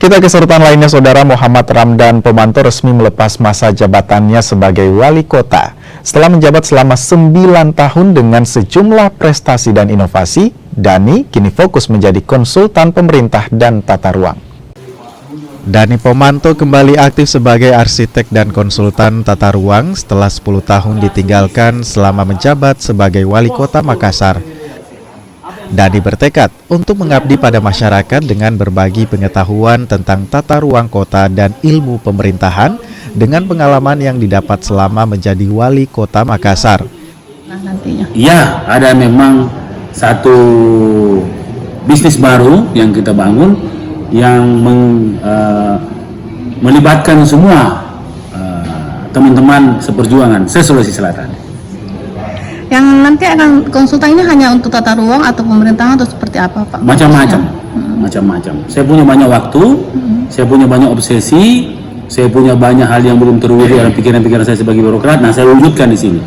Kita ke sorotan lainnya, Saudara. Muhammad Ramdan Pomanto resmi melepas masa jabatannya sebagai wali kota. Setelah menjabat selama 9 tahun dengan sejumlah prestasi dan inovasi, Dani kini fokus menjadi konsultan pemerintah dan tata ruang. Dani Pomanto kembali aktif sebagai arsitek dan konsultan tata ruang setelah 10 tahun ditinggalkan selama menjabat sebagai wali kota Makassar. Dani bertekad untuk mengabdi pada masyarakat dengan berbagi pengetahuan tentang tata ruang kota dan ilmu pemerintahan dengan pengalaman yang didapat selama menjadi wali kota Makassar. Ya, ada memang satu bisnis baru yang kita bangun yang melibatkan semua teman-teman seperjuangan se-Sulawesi Selatan. Yang nanti akan konsultan ini hanya untuk tata ruang atau pemerintahan atau seperti apa, Pak? Macam-macam. Saya punya banyak waktu, saya punya banyak obsesi, saya punya banyak hal yang belum terwujud dalam pikiran-pikiran saya sebagai birokrat. Nah, saya wujudkan di sini.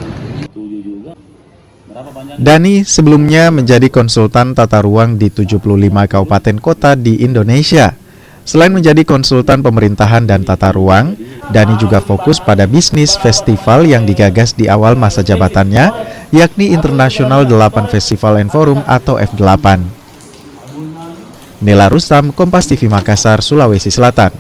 Dani sebelumnya menjadi konsultan tata ruang di 75 kabupaten kota di Indonesia. Selain menjadi konsultan pemerintahan dan tata ruang, Dani juga fokus pada bisnis festival yang digagas di awal masa jabatannya, yakni International 8 Festival and Forum atau F8. Nela Rustam, Kompas TV Makassar, Sulawesi Selatan.